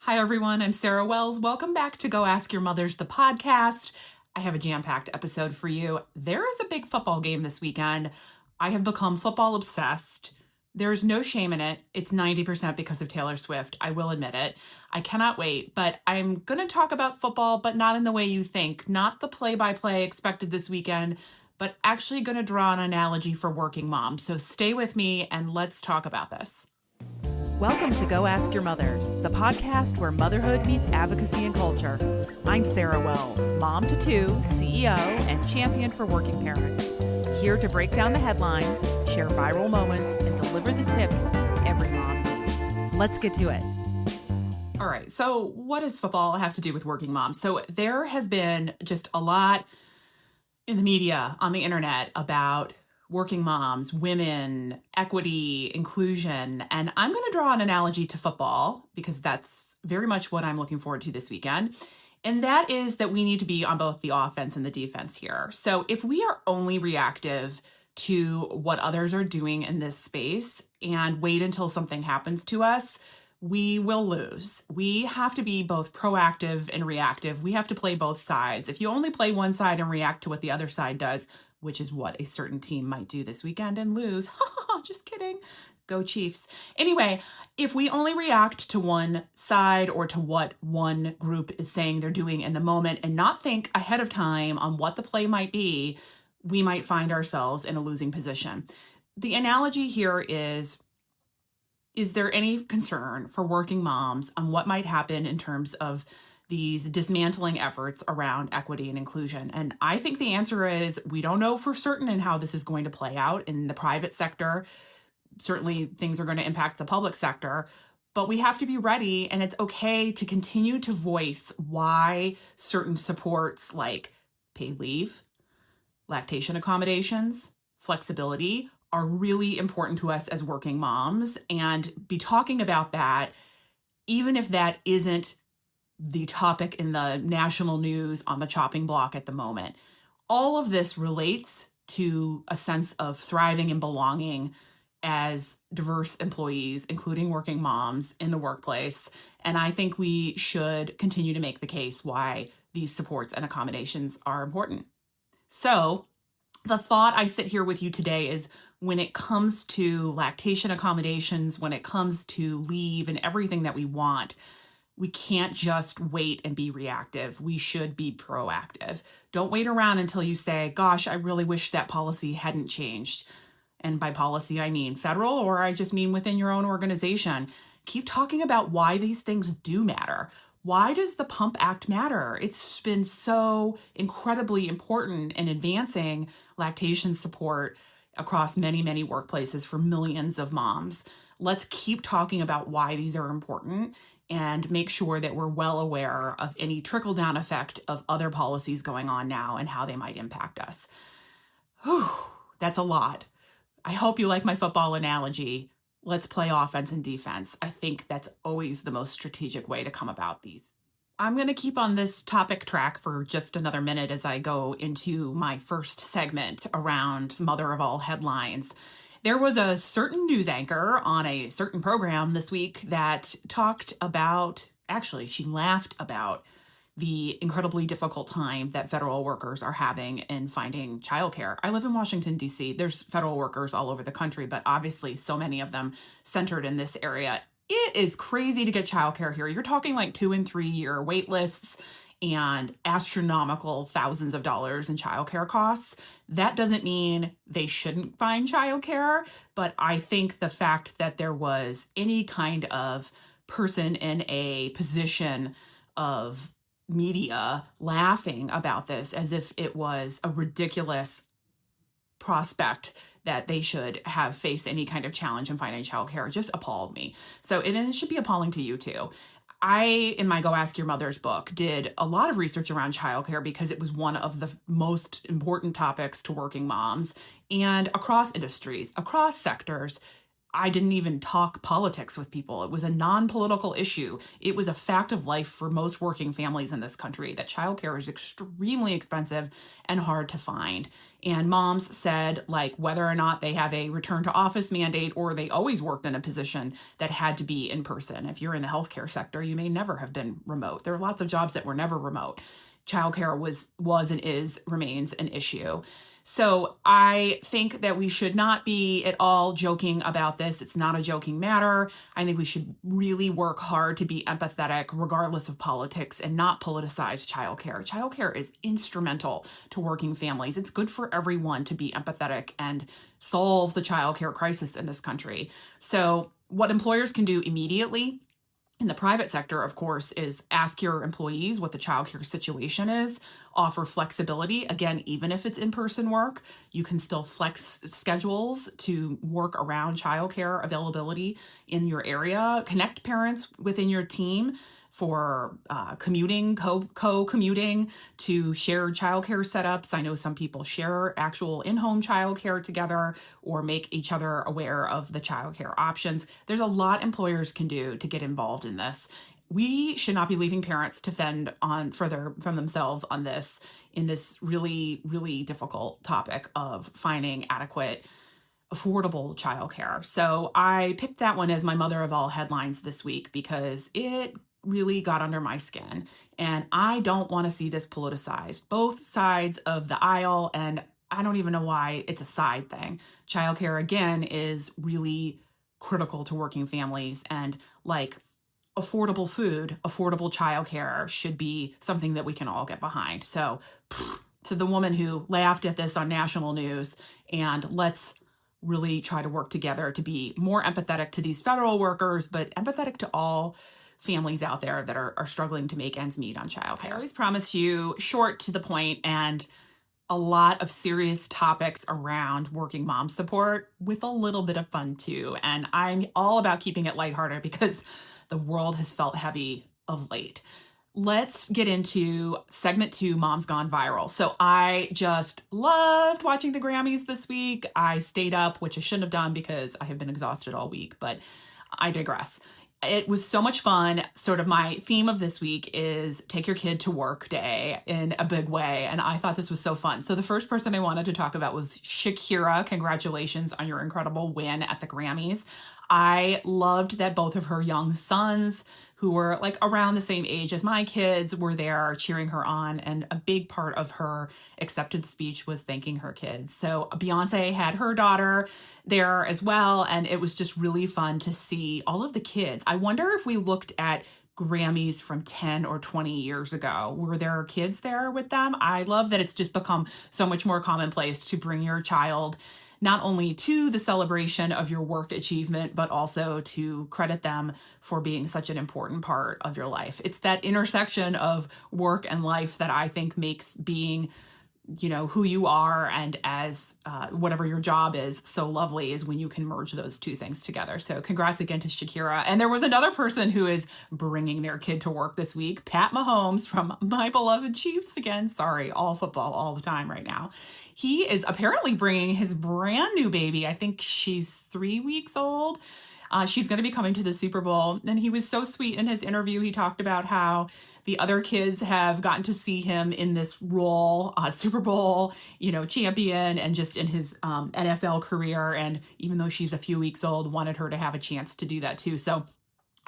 Hi, everyone. I'm Sarah Wells. Welcome back to Go Ask Your Mothers, the podcast. I have a jam packed episode for you. There is a big football game this weekend. I have become football obsessed. There is no shame in it. It's 90% because of Taylor Swift. I will admit it. I cannot wait, but I'm going to talk about football, but not in the way you think. Not the play by play expected this weekend, but actually going to draw an analogy for working moms. So stay with me and let's talk about this. Welcome to Go Ask Your Mothers, the podcast where motherhood meets advocacy and culture. I'm Sarah Wells, mom to two, CEO, and champion for working parents. Here to break down the headlines, share viral moments, and deliver the tips every mom needs. Let's get to it. All right. So what does football have to do with working moms? So there has been just a lot in the media, on the internet, about working moms, women, equity, inclusion. And I'm going to draw an analogy to football because that's very much what I'm looking forward to this weekend. And that is that we need to be on both the offense and the defense here. So if we are only reactive to what others are doing in this space and wait until something happens to us, we will lose. We have to be both proactive and reactive. We have to play both sides. If you only play one side and react to what the other side does, which is what a certain team might do this weekend and lose. Just kidding. Go Chiefs. Anyway, if we only react to one side or to what one group is saying they're doing in the moment and not think ahead of time on what the play might be, we might find ourselves in a losing position. The analogy here is there any concern for working moms on what might happen in terms of these dismantling efforts around equity and inclusion? And I think the answer is we don't know for certain and how this is going to play out in the private sector. Certainly things are going to impact the public sector, but we have to be ready, and it's okay to continue to voice why certain supports like paid leave, lactation accommodations, flexibility are really important to us as working moms, and be talking about that, even if that isn't the topic in the national news on the chopping block at the moment. All of this relates to a sense of thriving and belonging as diverse employees, including working moms in the workplace. And I think we should continue to make the case why these supports and accommodations are important. So the thought I sit here with you today is when it comes to lactation accommodations, when it comes to leave and everything that we want, we can't just wait and be reactive. We should be proactive. Don't wait around until you say, gosh, I really wish that policy hadn't changed. And by policy, I mean federal, or I just mean within your own organization. Keep talking about why these things do matter. Why does the PUMP Act matter? It's been so incredibly important in advancing lactation support across many, many workplaces for millions of moms. Let's keep talking about why these are important and make sure that we're well aware of any trickle-down effect of other policies going on now and how they might impact us. Whew, that's a lot. I hope you like my football analogy. Let's play offense and defense. I think that's always the most strategic way to come about these. I'm going to keep on this topic track for just another minute as I go into my first segment around mother of all headlines. There was a certain news anchor on a certain program this week that talked about, actually, she laughed about the incredibly difficult time that federal workers are having in finding childcare. I live in Washington, D.C. There's federal workers all over the country, but obviously so many of them centered in this area. It is crazy to get childcare here. You're talking like 2 and 3 year wait lists and astronomical thousands of dollars in childcare costs. That doesn't mean they shouldn't find childcare, but I think the fact that there was any kind of person in a position of media laughing about this as if it was a ridiculous prospect that they should have faced any kind of challenge in finding childcare just appalled me. So, and it should be appalling to you too. I, in my Go Ask Your Mother's book, did a lot of research around childcare because it was one of the most important topics to working moms. And across industries, across sectors, I didn't even talk politics with people. It was a non-political issue. It was a fact of life for most working families in this country that childcare is extremely expensive and hard to find. And moms said, like, whether or not they have a return to office mandate or they always worked in a position that had to be in person. If you're in the healthcare sector, you may never have been remote. There are lots of jobs that were never remote. Childcare was and remains an issue. So I think that we should not be at all joking about this. It's not a joking matter. I think we should really work hard to be empathetic, regardless of politics, and not politicize childcare. Childcare is instrumental to working families. It's good for everyone to be empathetic and solve the childcare crisis in this country. So what employers can do immediately in the private sector, of course, is ask your employees what the childcare situation is, offer flexibility. Again, even if it's in-person work, you can still flex schedules to work around childcare availability in your area. Connect parents within your team for commuting, co-commuting to shared childcare setups. I know some people share actual in-home childcare together or make each other aware of the childcare options. There's a lot employers can do to get involved in this. We should not be leaving parents to fend on further from themselves on this in this really, really difficult topic of finding adequate affordable childcare. So I picked that one as my mother of all headlines this week because it really got under my skin. And I don't want to see this politicized. Both sides of the aisle, and I don't even know why it's a side thing. Childcare, again, is really critical to working families. And like affordable food, affordable childcare should be something that we can all get behind. So to the woman who laughed at this on national news, and let's really try to work together to be more empathetic to these federal workers, but empathetic to all families out there that are struggling to make ends meet on childcare. I always promise you short, to the point, and a lot of serious topics around working mom support with a little bit of fun too. And I'm all about keeping it lighthearted because the world has felt heavy of late. Let's get into segment 2, Mom's Gone Viral. So I just loved watching the Grammys this week. I stayed up, which I shouldn't have done because I have been exhausted all week, but I digress. It was so much fun. Sort of my theme of this week is take your kid to work day in a big way. And I thought this was so fun. So the first person I wanted to talk about was Shakira. Congratulations on your incredible win at the Grammys. I loved that both of her young sons, who were like around the same age as my kids, were there cheering her on. And a big part of her acceptance speech was thanking her kids. So Beyonce had her daughter there as well. And it was just really fun to see all of the kids. I wonder if we looked at Grammys from 10 or 20 years ago. Were there kids there with them? I love that it's just become so much more commonplace to bring your child not only to the celebration of your work achievement, but also to credit them for being such an important part of your life. It's that intersection of work and life that I think makes being, who you are and as whatever your job is so lovely, is when you can merge those two things together. So congrats again to Shakira. And there was another person who is bringing their kid to work this week, Pat Mahomes from my beloved Chiefs again. Sorry, all football all the time right now. He is apparently bringing his brand new baby. I think she's 3 weeks old. She's going to be coming to the Super Bowl. And he was so sweet in his interview. He talked about how the other kids have gotten to see him in this role, Super Bowl, champion, and just in his NFL career. And even though she's a few weeks old, wanted her to have a chance to do that too. So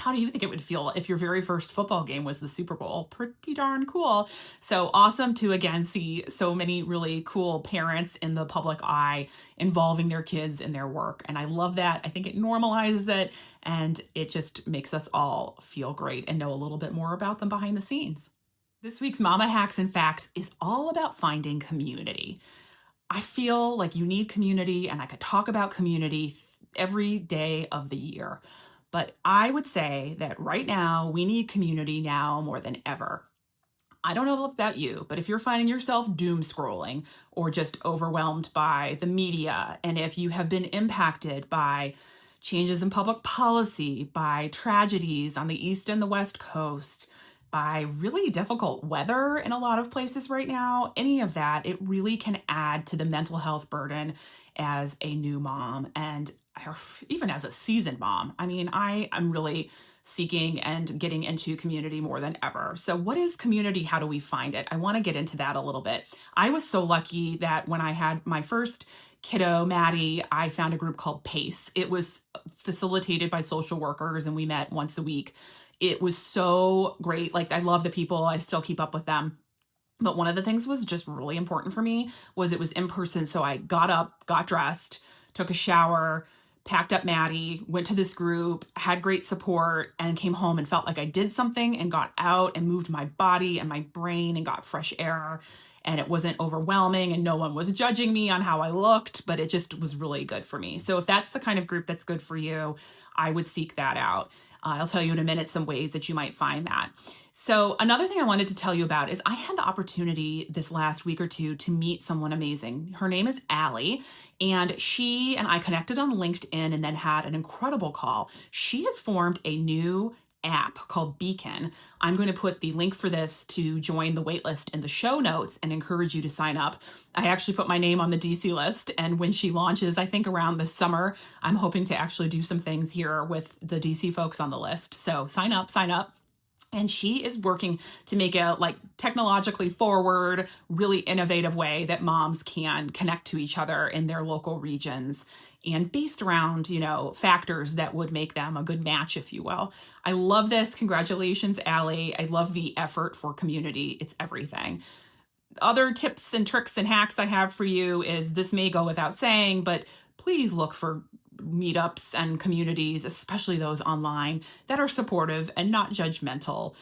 how do you think it would feel if your very first football game was the Super Bowl? Pretty darn cool. So awesome to again see so many really cool parents in the public eye involving their kids in their work. And I love that. I think it normalizes it, and it just makes us all feel great and know a little bit more about them behind the scenes. This week's Mama Hacks and Facts is all about finding community. I feel like you need community, and I could talk about community every day of the year. But I would say that right now, we need community now more than ever. I don't know about you, but if you're finding yourself doom scrolling or just overwhelmed by the media, and if you have been impacted by changes in public policy, by tragedies on the East and the West Coast, by really difficult weather in a lot of places right now, any of that, it really can add to the mental health burden as a new mom. And even as a seasoned mom, I mean, I am really seeking and getting into community more than ever. So, what is community? How do we find it? I want to get into that a little bit. I was so lucky that when I had my first kiddo, Maddie, I found a group called PACE. It was facilitated by social workers, and we met once a week. It was so great. Like, I love the people, I still keep up with them. But one of the things was just really important for me was it was in person. So I got up, got dressed, took a shower, packed up Maddie, went to this group, had great support, and came home and felt like I did something and got out and moved my body and my brain and got fresh air. And it wasn't overwhelming and no one was judging me on how I looked, but it just was really good for me. So if that's the kind of group that's good for you, I would seek that out. I'll tell you in a minute some ways that you might find that. So another thing I wanted to tell you about is I had the opportunity this last week or two to meet someone amazing. Her name is Allie, and she and I connected on LinkedIn and then had an incredible call. She has formed a new app called Beacon. I'm going to put the link for this to join the waitlist in the show notes and encourage you to sign up. I actually put my name on the DC list, and when she launches, I think around the summer, I'm hoping to actually do some things here with the DC folks on the list. So sign up, sign up. And she is working to make a technologically forward, really innovative way that moms can connect to each other in their local regions and based around, factors that would make them a good match, if you will. I love this. Congratulations, Allie. I love the effort for community. It's everything. Other tips and tricks and hacks I have for you is this may go without saying, but please look for meetups and communities, especially those online, that are supportive and not judgmental.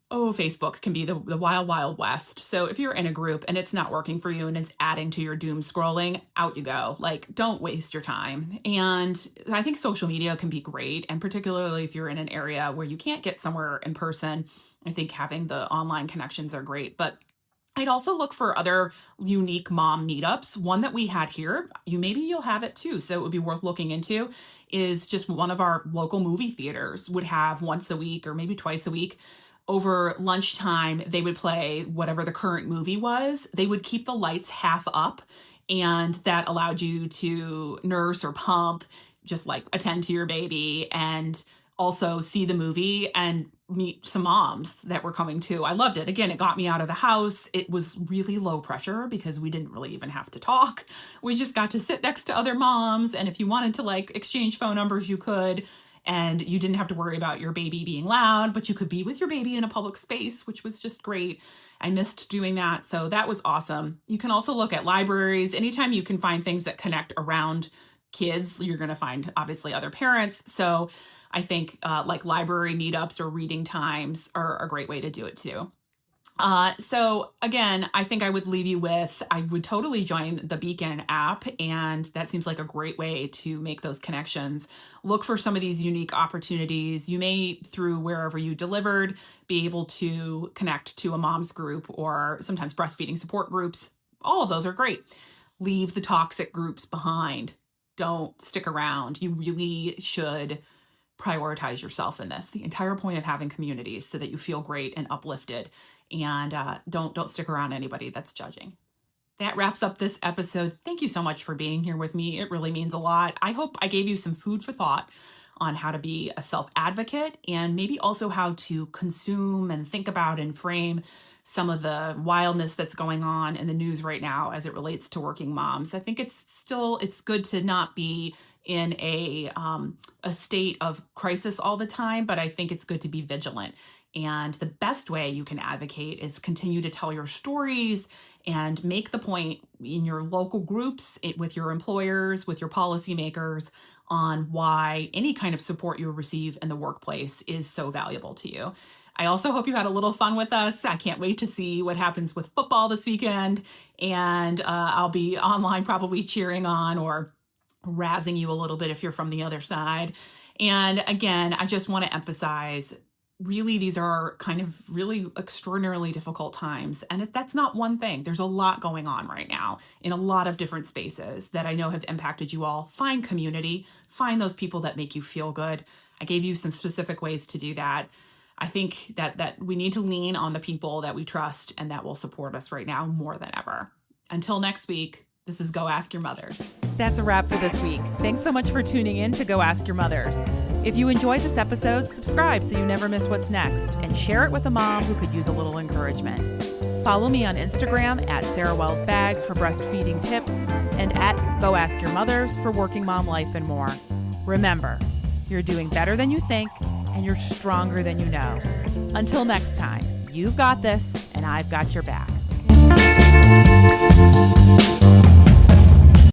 Oh, Facebook can be the wild, wild west. So if you're in a group and it's not working for you and it's adding to your doom scrolling, out you go. Don't waste your time. And I think social media can be great. And particularly if you're in an area where you can't get somewhere in person, I think having the online connections are great. But I'd also look for other unique mom meetups. One that we had here, maybe you'll have it too, so it would be worth looking into, is just one of our local movie theaters would have once a week or maybe twice a week. Over lunchtime, they would play whatever the current movie was. They would keep the lights half up, and that allowed you to nurse or pump, just attend to your baby and also see the movie and meet some moms that were coming too. I loved it. Again, it got me out of the house. It was really low pressure because we didn't really even have to talk. We just got to sit next to other moms. And if you wanted to exchange phone numbers, you could. And you didn't have to worry about your baby being loud, but you could be with your baby in a public space, which was just great. I missed doing that. So that was awesome. You can also look at libraries. Anytime you can find things that connect around kids, you're going to find obviously other parents. So I think library meetups or reading times are a great way to do it too. So again, I think I would leave you with, I would totally join the Beacon app, and that seems like a great way to make those connections. Look for some of these unique opportunities. You may, through wherever you delivered, be able to connect to a mom's group or sometimes breastfeeding support groups. All of those are great. Leave the toxic groups behind. Don't stick around. You really should prioritize yourself in this. The entire point of having communities so that you feel great and uplifted, and don't stick around anybody that's judging. That wraps up this episode. Thank you so much for being here with me. It really means a lot. I hope I gave you some food for thought on how to be a self-advocate and maybe also how to consume and think about and frame some of the wildness that's going on in the news right now as it relates to working moms. I think it's good to not be in a state of crisis all the time, but I think it's good to be vigilant. And the best way you can advocate is continue to tell your stories and make the point in your local groups, with your employers, with your policymakers, on why any kind of support you receive in the workplace is so valuable to you. I also hope you had a little fun with us. I can't wait to see what happens with football this weekend. And I'll be online probably cheering on or razzing you a little bit if you're from the other side. And again, I just want to emphasize, really, these are kind of really extraordinarily difficult times. And that's not one thing. There's a lot going on right now in a lot of different spaces that I know have impacted you all. Find community, find those people that make you feel good. I gave you some specific ways to do that. I think that we need to lean on the people that we trust and that will support us right now more than ever. Until next week, This is Go Ask Your Mothers. That's a wrap for this week. Thanks so much for tuning in to Go Ask Your Mothers. If you enjoyed this episode, subscribe so you never miss what's next, and share it with a mom who could use a little encouragement. Follow me on Instagram at Sarah Wells Bags for breastfeeding tips and at Go Ask Your Mothers for working mom life and more. Remember, you're doing better than you think, and you're stronger than you know. Until next time, you've got this, and I've got your back.